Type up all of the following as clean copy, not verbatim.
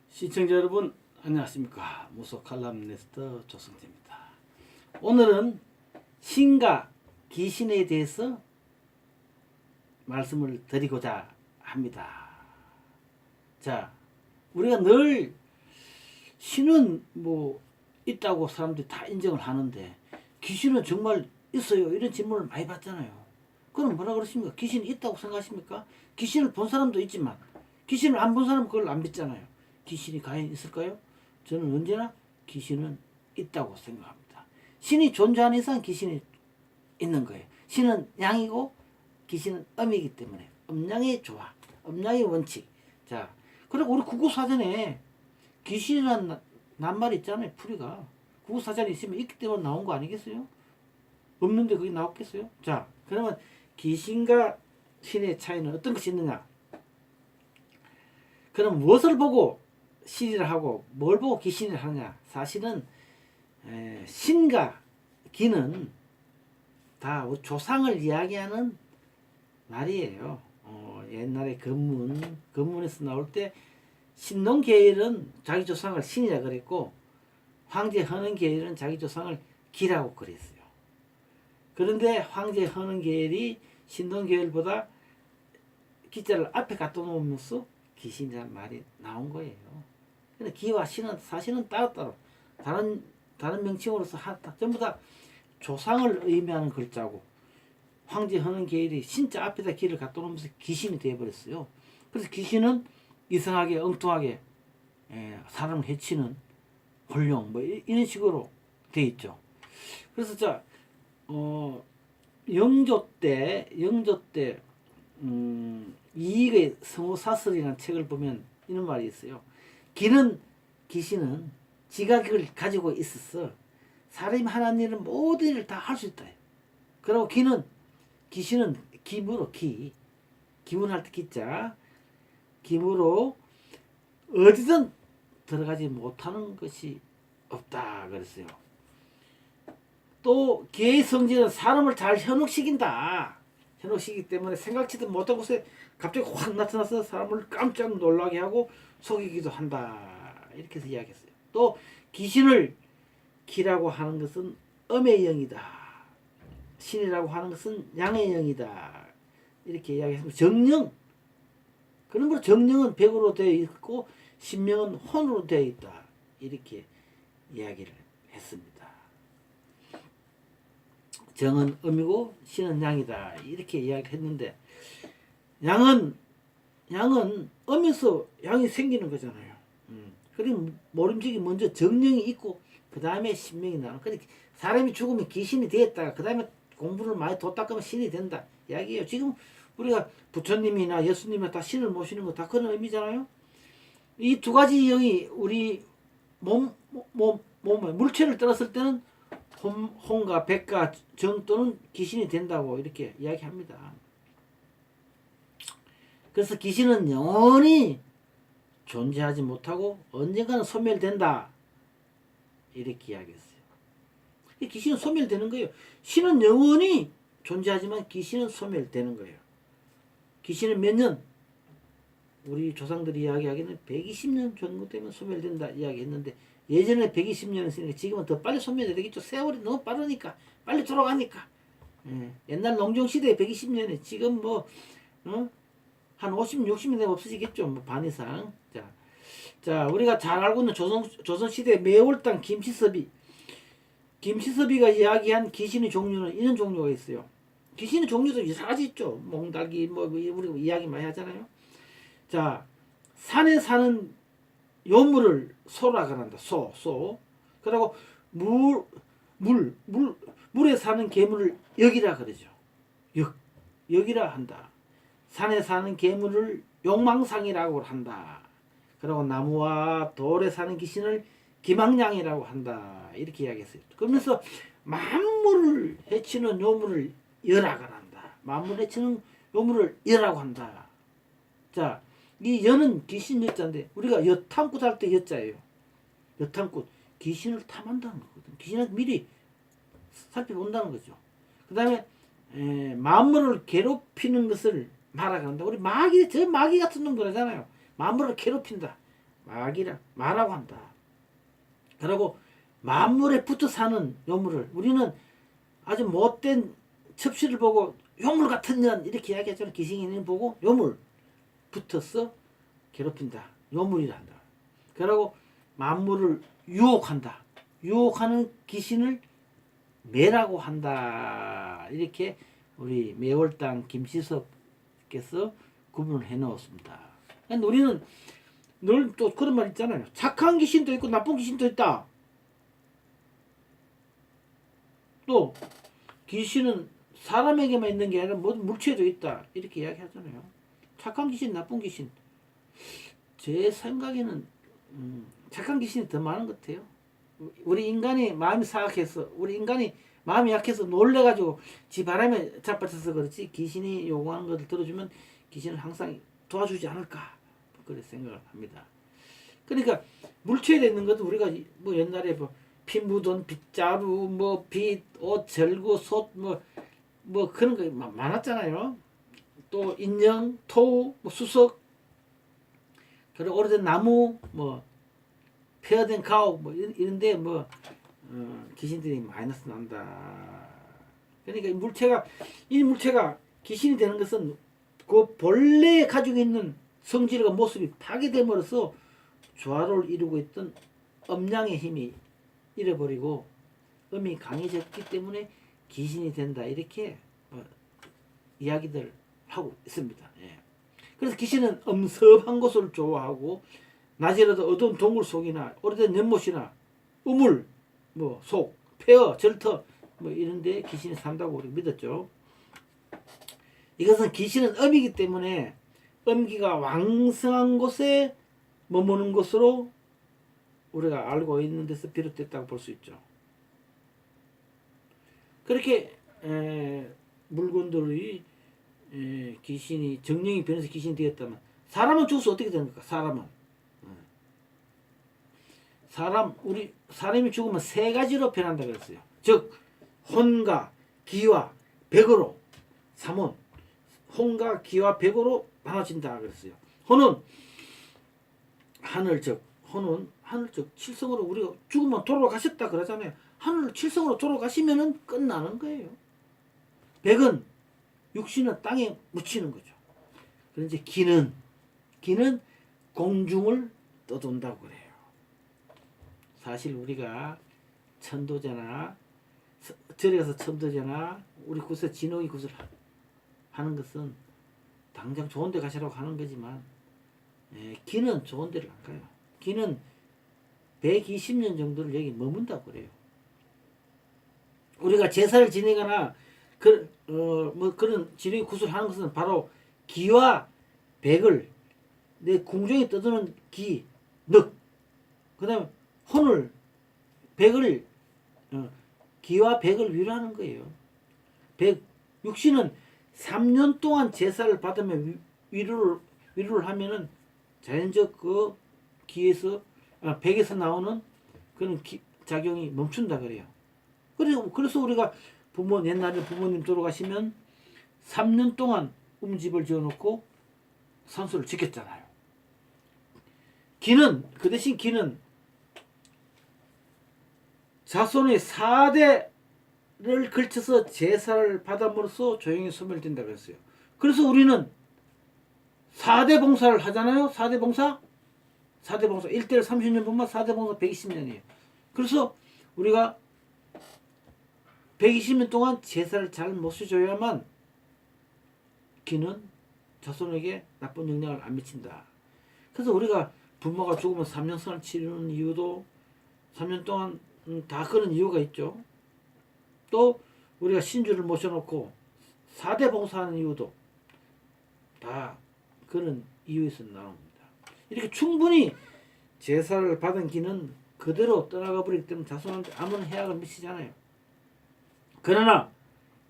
시청자 여러분 안녕하십니까. 무속 칼럼니스트 조성재입니다. 오늘은 신과 귀신에 대해서 말씀을 드리고자 합니다. 자, 우리가 늘 신은 뭐 있다고 사람들이 다 인정을 하는데 귀신은 정말 있어요? 이런 질문을 많이 받잖아요. 그럼 뭐라 그러십니까? 귀신이 있다고 생각하십니까? 귀신을 본 사람도 있지만 귀신을 안 본 사람은 그걸 안 믿잖아요. 귀신이 과연 있을까요? 저는 언제나 귀신은 있다고 생각합니다. 신이 존재하는 이상 귀신이 있는 거예요. 신은 양이고 귀신은 음이기 때문에 음양의 조화, 음양의 원칙. 자, 그리고 우리 국어사전에 귀신이라는 낱말이 있잖아요. 풀이가 국어사전에 있으면 있기 때문에 나온 거 아니겠어요? 없는데 그게 나왔겠어요? 자, 그러면 귀신과 신의 차이는 어떤 것이 있느냐? 그럼 무엇을 보고 신이라 하고 뭘 보고 귀신이라 하느냐? 사실은 신과 귀는 다 조상을 이야기하는 말이에요. 옛날에 건문에서 나올 때 신농계일은 자기 조상을 신이라 그랬고 황제 헌은계일은 자기 조상을 기라고 그랬어요. 그런데 황제 헌은계일이 신농계일보다 기자를 앞에 갖다 놓으면서 귀신이라는 말이 나온 거예요. 근데 기와 신은 사실은 따로따로 다른 명칭으로서 전부 다 조상을 의미하는 글자고 황제 헌은계일이 신자 앞에다 기를 갖다 놓으면서 귀신이 되어버렸어요. 그래서 귀신은 이상하게 엉뚱하게 사람을 해치는 혼룡 뭐 이런 식으로 돼 있죠. 그래서 자 영조 때 이익의 성호사설이라는 책을 보면 이런 말이 있어요. 귀신은 지각을 가지고 있었어. 사람이 하는 일은 모든 일을 다 할 수 있다. 그리고 귀신은 기무로 기문할 때 기자 기무로 어디든 들어가지 못하는 것이 없다 그랬어요. 또 기의 성질은 사람을 잘 현혹시킨다. 현혹시키기 때문에 생각지도 못한 곳에 갑자기 확 나타나서 사람을 깜짝 놀라게 하고 속이기도 한다. 이렇게 해서 이야기했어요. 또 귀신을 기라고 하는 것은 음의 영이다. 신이라고 하는 것은 양의 영이다. 이렇게 이야기했습니다. 정령. 그러므로 정령은 백으로 되어 있고 신명은 혼으로 되어 있다. 이렇게 이야기를 했습니다. 정은 음이고 신은 양이다. 이렇게 이야기를 했는데 양은 음에서 양이 생기는 거잖아요. 그리고 모름지기 먼저 정령이 있고 그 다음에 신명이 나오는. 그러니까 사람이 죽으면 귀신이 되었다가 그 다음에 공부를 많이 더 닦으면 신이 된다 이야기예요. 지금 우리가 부처님이나 예수님이 다 신을 모시는 거 다 그런 의미잖아요. 이 두 가지 영이 우리 몸에 물체를 떨었을 때는 혼과 백과 정 또는 귀신이 된다고 이렇게 이야기합니다. 그래서 귀신은 영원히 존재하지 못하고 언젠가는 소멸된다. 이렇게 이야기했어요. 귀신은 소멸되는 거예요. 신은 영원히 존재하지만 귀신은 소멸되는 거예요. 귀신은 몇 년? 우리 조상들이 이야기하기는 120년 정도 되면 소멸된다 이야기했는데 예전에 120년 했으니까 지금은 더 빨리 소멸이 되겠죠. 세월이 너무 빠르니까 빨리 돌아가니까. 옛날 농종시대에 120년에 지금 한 50, 60년 되면 없어지겠죠. 반 이상. 자, 우리가 잘 알고 있는 조선시대 매월당 김시섭이가 이야기한 귀신의 종류는 이런 종류가 있어요. 귀신의 종류도 여러 가지 있죠. 몽달기 우리가 이야기 많이 하잖아요. 자, 산에 사는 요물을 소라 그런다. 소. 그리고 물에 사는 괴물을 역이라 그러죠. 역이라 한다. 산에 사는 괴물을 용망상이라고 한다. 그리고 나무와 돌에 사는 귀신을 기망냥이라고 한다. 이렇게 이야기했어요. 그러면서 만물을 해치는 요물을 여라고 한다. 만물을 해치는 요물을 여라고 한다. 자, 이 여는 귀신 여자인데 우리가 여탐꾼 할 때 여자예요. 여탐꾼 귀신을 탐한다는 거거든. 귀신한테 미리 살펴본다는 거죠. 그 다음에 만물을 괴롭히는 것을 말하고 한다. 우리 마귀 같은 놈들 하잖아요. 만물을 괴롭힌다. 마라고 한다. 그리고 만물에 붙어 사는 요물을 우리는 아주 못된 첩시를 보고 요물 같은 년 이렇게 이야기하잖아요. 기생이는 보고 요물 붙어서 괴롭힌다. 요물이란다. 그리고 만물을 유혹한다. 유혹하는 귀신을 매라고 한다. 이렇게 우리 매월당 김시섭께서 구분을 해 놓았습니다. 우리는 늘 또 그런 말 있잖아요. 착한 귀신도 있고 나쁜 귀신도 있다. 또 귀신은 사람에게만 있는 게 아니라 모든 물체에도 있다. 이렇게 이야기하잖아요. 착한 귀신, 나쁜 귀신. 제 생각에는 착한 귀신이 더 많은 것 같아요. 우리 인간이 마음이 사악해서 우리 인간이 마음이 약해서 놀래가지고 지 바람에 자빠져서 그렇지 귀신이 요구하는 것을 들어주면 귀신은 항상 도와주지 않을까 그렇게 생각을 합니다. 그러니까 물체에 있는 것도 우리가 뭐 옛날에 피 묻은 빗자루 빗, 옷, 절구, 솥 뭐 그런 거 많았잖아요. 또 인형, 토, 수석, 그리고 오래된 나무, 폐허된 가옥, 이런데 귀신들이 마이너스 난다. 그러니까 이 물체가 귀신이 되는 것은 그 본래 가지고 있는 성질과 모습이 파괴됨으로써 조화를 이루고 있던 음양의 힘이 잃어버리고 음이 강해졌기 때문에 귀신이 된다. 이렇게 이야기들 하고 있습니다. 예. 그래서 귀신은 엄섭한 곳을 좋아하고 낮이라도 어두운 동굴 속이나 오래된 연못이나 우물, 속, 폐허, 절터 이런 데 귀신이 산다고 우리 믿었죠. 이것은 귀신은 음이기 때문에 음기가 왕성한 곳에 머무는 것으로 우리가 알고 있는 데서 비롯됐다고 볼 수 있죠. 그렇게 물건들이 귀신이 정령이 변해서 귀신이 되었다면 사람은 죽어서 어떻게 됩니까? 사람이 죽으면 세 가지로 변한다 그랬어요. 즉 혼과 기와 백으로 삼혼, 혼과 기와 백으로 나눠진다 그랬어요. 혼은 하늘 즉 칠성으로 우리가 죽으면 돌아가셨다 그러잖아요. 하늘 칠성으로 돌아가시면은 끝나는 거예요. 백은 육신은 땅에 묻히는 거죠. 그런데 기는 공중을 떠돈다고 그래요. 사실 우리가 천도제나 절에 가서 천도제나 우리 구슬 진홍이 구슬 하는 것은 당장 좋은 데 가시라고 하는 거지만 기는 좋은 데를 안 가요. 기는 120년 정도를 여기 머문다고 그래요. 우리가 제사를 지내거나 그런 진홍이 구슬 하는 것은 바로 기와 백을 내 궁중에 떠드는 기, 늑, 그 다음에 혼을 백을 기와 백을 위로하는 거예요. 육신은 3년 동안 제사를 받으면 위로를 하면은 자연적 그 기에서 백에서 나오는 그런 작용이 멈춘다 그래요. 그래서 우리가 옛날에 부모님 돌아가시면 3년 동안 음집을 지어놓고 산소를 지켰잖아요. 그 대신 기는 자손의 4대를 걸쳐서 제사를 받음으로써 조용히 소멸된다 그랬어요. 그래서 우리는 4대 봉사를 하잖아요. 4대 봉사 1대를 30년 보면 4대 봉사 120년이에요. 그래서 우리가 120년 동안 제사를 잘 모셔줘야만 기는 자손에게 나쁜 영향을 안 미친다. 그래서 우리가 부모가 죽으면 3년상을 치르는 이유도 3년 동안 다 그런 이유가 있죠. 또 우리가 신주를 모셔놓고 4대 봉사하는 이유도 다 그런 이유에서 나옵니다. 이렇게 충분히 제사를 받은 기는 그대로 떠나가 버리기 때문에 자손한테 아무런 해악을 미치잖아요. 그러나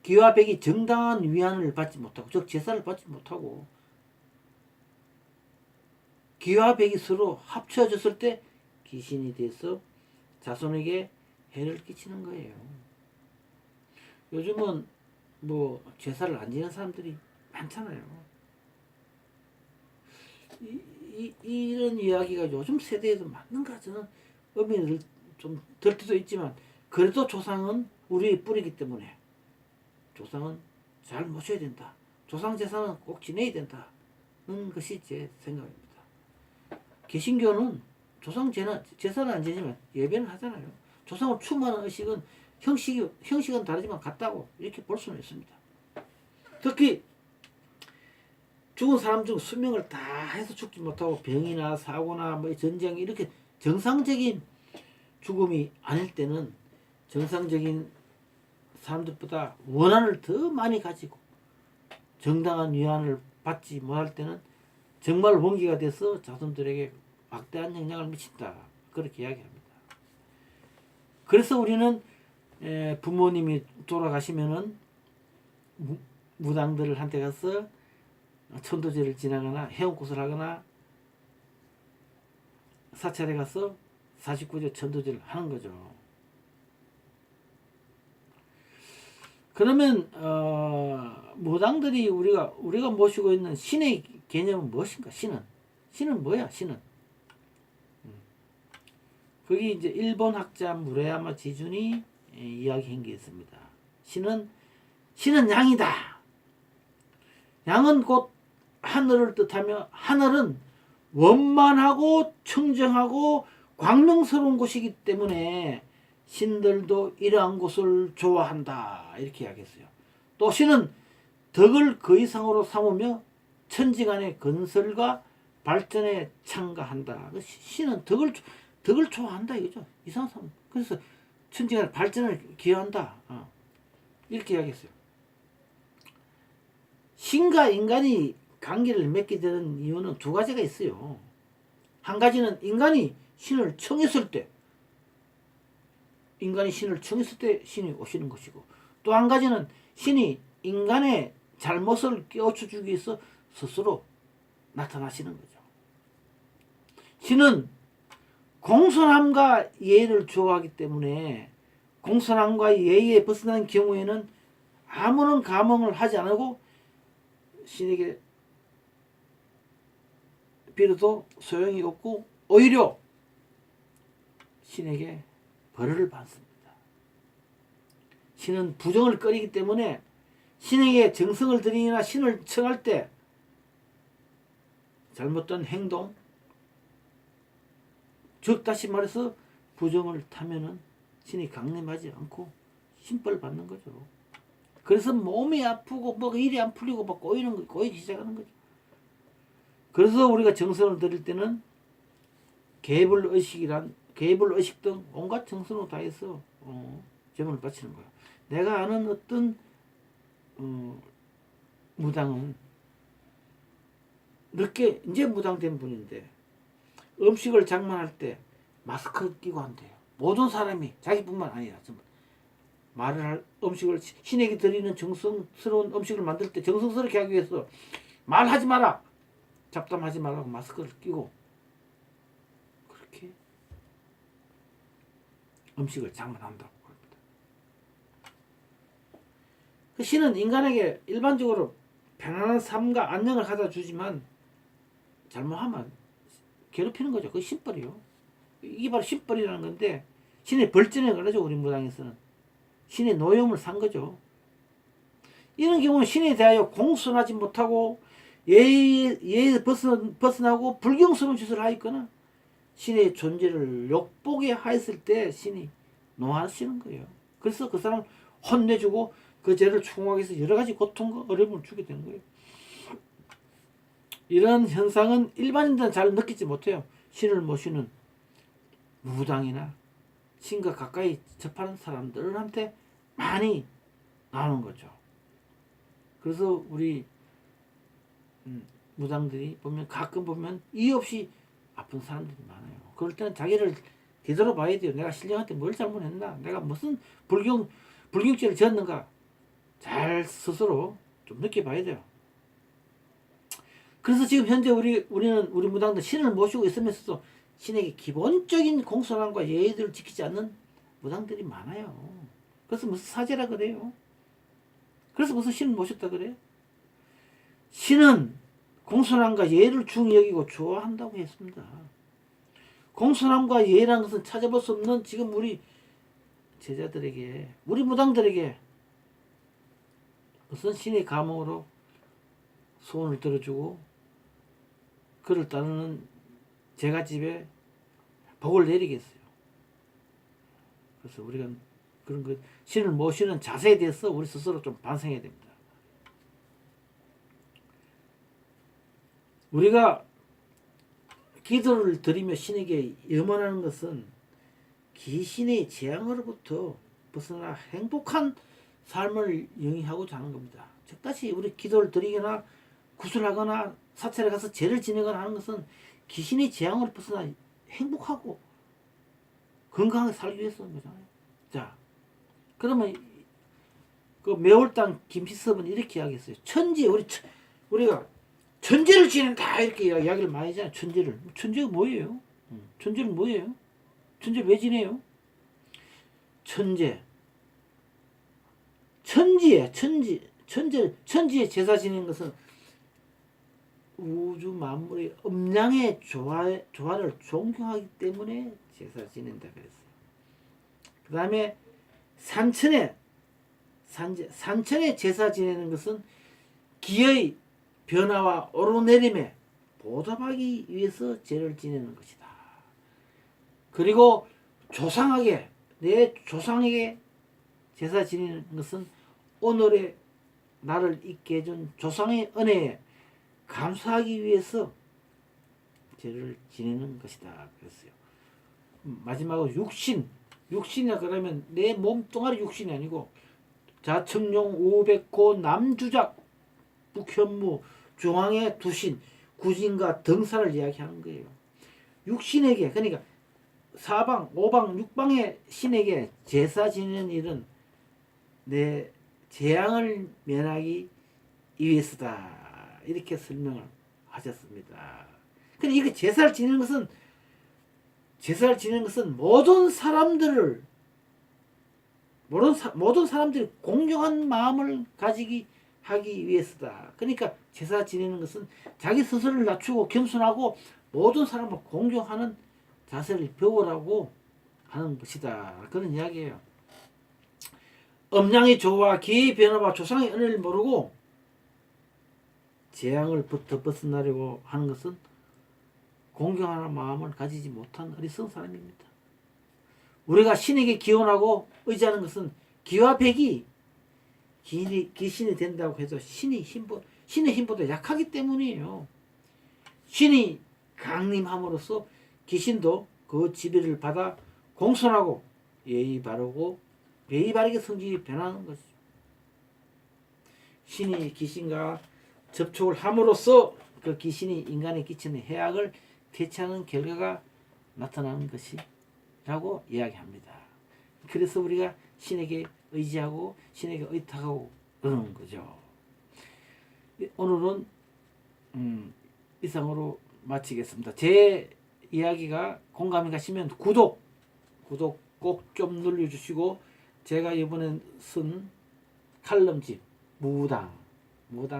기와 백이 정당한 위안을 받지 못하고 즉 제사를 받지 못하고 기와 백이 서로 합쳐졌을 때 귀신이 돼서 자손에게 해를 끼치는 거예요. 요즘은 제사를 안 지내는 사람들이 많잖아요. 이런 이야기가 요즘 세대에도 맞는가 저는 의미를 좀 들 때도 있지만 그래도 조상은 우리의 뿌리이기 때문에 조상은 잘 모셔야 된다. 조상 재산은 꼭 지내야 된다는 것이 제 생각입니다. 개신교는 조상 제사는 안 지내지만 예배는 하잖아요. 조상을 추모하는 의식은 형식은 다르지만 같다고 이렇게 볼 수는 있습니다. 특히 죽은 사람 중 수명을 다 해서 죽지 못하고 병이나 사고나 뭐 전쟁 이렇게 정상적인 죽음이 아닐 때는 정상적인 사람들보다 원한을 더 많이 가지고 정당한 위안을 받지 못할 때는 정말 원기가 돼서 자손들에게 막대한 영향을 미친다. 그렇게 이야기합니다. 그래서 우리는 부모님이 돌아가시면은 무당들을 한테 가서 천도제를 지나거나 해운꽃을 하거나 사찰에 가서 49제 천도제를 하는 거죠. 그러면 무당들이 우리가 모시고 있는 신의 개념은 무엇인가? 신은 뭐야? 신은 거기 이제 일본 학자 무라야마 지준이 이야기한 게 있습니다. 신은 양이다. 양은 곧 하늘을 뜻하며 하늘은 원만하고 청정하고 광명스러운 곳이기 때문에 신들도 이러한 곳을 좋아한다. 이렇게 이야기했어요. 또 신은 덕을 그 이상으로 삼으며 천지간의 건설과 발전에 참가한다. 신은 덕을 좋아한다 이거죠. 이상한 사람. 그래서 천지간의 발전을 기여한다. 이렇게 이야기했어요. 신과 인간이 관계를 맺게 되는 이유는 두 가지가 있어요. 한 가지는 인간이 신을 청했을 때 신이 오시는 것이고, 또 한 가지는 신이 인간의 잘못을 깨우쳐주기 위해서 스스로 나타나시는 거죠. 신은 공손함과 예의를 좋아하기 때문에 공손함과 예의에 벗어난 경우에는 아무런 감흥을 하지 않고 신에게 빌어도 소용이 없고 오히려 신에게 벌을 받습니다. 신은 부정을 꺼리기 때문에 신에게 정성을 들이나 신을 청할 때 잘못된 행동, 즉 다시 말해서 부정을 타면은 신이 강림하지 않고 신벌 받는 거죠. 그래서 몸이 아프고 뭐 일이 안 풀리고 막 꼬이기 시작하는 거죠. 그래서 우리가 정성을 드릴 때는 계불 의식 등 온갖 정성을 다해서 제물을 바치는 거예요. 내가 아는 어떤 무당은 늦게 이제 무당된 분인데 음식을 장만할 때 마스크 끼고 한대요. 모든 사람이 자기뿐만 아니라 말을 할 음식을 신에게 드리는 정성스러운 음식을 만들 때 정성스럽게 하기 위해서 말하지 마라, 잡담하지 말라고 마스크를 끼고 그렇게 음식을 장만한다고 합니다. 그 신은 인간에게 일반적으로 편안한 삶과 안녕을 가져다 주지만 잘못하면 괴롭히는 거죠. 그게 신벌이요. 이게 바로 신벌이라는 건데 신의 벌전에 걸려죠. 우리 무당에서는 신의 노여움을 산 거죠. 이런 경우는 신에 대하여 공손하지 못하고 예의에 벗어나고 불경스러운 짓을 하였거나 신의 존재를 욕보게 하였을 때 신이 노하시는 거예요. 그래서 그 사람을 혼내주고 그 죄를 추궁하기 위해서 여러 가지 고통과 어려움을 주게 되는 거예요. 이런 현상은 일반인들은 잘 느끼지 못해요. 신을 모시는 무당이나 신과 가까이 접하는 사람들한테 많이 나오는 거죠. 그래서 우리 무당들이 가끔 보면 이유 없이 아픈 사람들이 많아요. 그럴 때는 자기를 되돌아봐야 돼요. 내가 신령한테 뭘 잘못했나? 내가 무슨 불경죄를 지었는가? 잘 스스로 좀 느껴봐야 돼요. 그래서 지금 현재 우리 무당들 신을 모시고 있으면서도 신에게 기본적인 공손함과 예의들을 지키지 않는 무당들이 많아요. 그래서 무슨 사제라 그래요. 그래서 무슨 신을 모셨다 그래요. 신은 공손함과 예를 중히 여기고 좋아한다고 했습니다. 공손함과 예라는 것은 찾아볼 수 없는 지금 우리 제자들에게, 우리 무당들에게 무슨 신의 감옥으로 소원을 들어주고 그를 따르는 제갓집에 복을 내리겠어요. 그래서 우리가 그런 그 신을 모시는 자세에 대해서 우리 스스로 좀 반성해야 됩니다. 우리가 기도를 드리며 신에게 염원하는 것은 귀신의 재앙으로부터 벗어나 행복한 삶을 영위하고자 하는 겁니다. 즉다시 우리 기도를 드리거나 구슬하거나 사찰에 가서 제를 지내거나 하는 것은 귀신의 재앙으로 벗어나 행복하고 건강하게 살기 위해서인 거잖아요. 자, 그러면 그 매월당 김시섭은 이렇게 이야기했어요. 우리가 천재를 지낸다 이렇게 이야기를 많이 하잖아요. 천재가 뭐예요? 천재는 뭐예요? 천재 왜 지내요? 천지에 제사 지내는 것은 우주 만물의 음양의 조화를 존경하기 때문에 제사 지낸다 그랬어요. 그 다음에 산천에 제사 지내는 것은 기의 변화와 오르내림에 보답하기 위해서 제를 지내는 것이다. 그리고 내 조상에게 제사 지내는 것은 오늘의 나를 있게 해준 조상의 은혜에 감사하기 위해서 제를 지내는 것이다 그랬어요. 마지막으로 육신이라 그러면 내 몸뚱아리 육신이 아니고 자청룡, 우백호, 남주작, 북현무, 중앙의 두신, 구진과 등사를 이야기하는 거예요. 육신에게, 그러니까 사방, 오방, 육방의 신에게 제사 지내는 일은 내 재앙을 면하기 위해서다. 이렇게 설명을 하셨습니다. 근데 이게 제사를 지내는 것은 모든 사람들이 공정한 마음을 하기 위해서다. 그러니까 제사 지내는 것은 자기 스스로를 낮추고 겸손하고 모든 사람을 공경하는 자세를 배우라고 하는 것이다. 그런 이야기예요. 음양의 조와 기의 변화와 조상의 은혜를 모르고 재앙을부터 벗어나려고 하는 것은 공경하는 마음을 가지지 못한 어리석은 사람입니다. 우리가 신에게 기원하고 의지하는 것은 기와 백이 귀신이 된다고 해도 신의 힘보다 약하기 때문이에요. 신이 강림함으로써 귀신도 그 지배를 받아 공손하고 예의 바르게 성질이 변하는 것이죠. 신이 귀신과 접촉을 함으로써 그 귀신이 인간에 끼치는 해악을 대처하는 결과가 나타나는 것이라고 이야기합니다. 그래서 우리가 신에게 의지하고 신에게 의탁하고 그러는 거죠. 오늘은 이상으로 마치겠습니다. 제 이야기가 공감이 가시면 구독 꼭 좀 눌러주시고, 제가 이번에 쓴 칼럼집 무당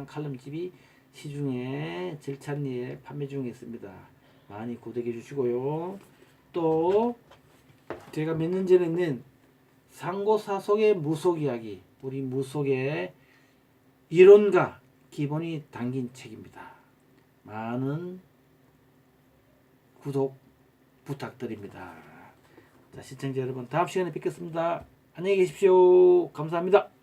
칼럼집이 시중에 절찬리에 판매 중에 있습니다. 많이 구독해 주시고요. 또 제가 몇 년 전에 낸 상고사속의 무속 이야기, 우리 무속의 이론과 기본이 담긴 책입니다. 많은 구독 부탁드립니다. 자, 시청자 여러분, 다음 시간에 뵙겠습니다. 안녕히 계십시오. 감사합니다.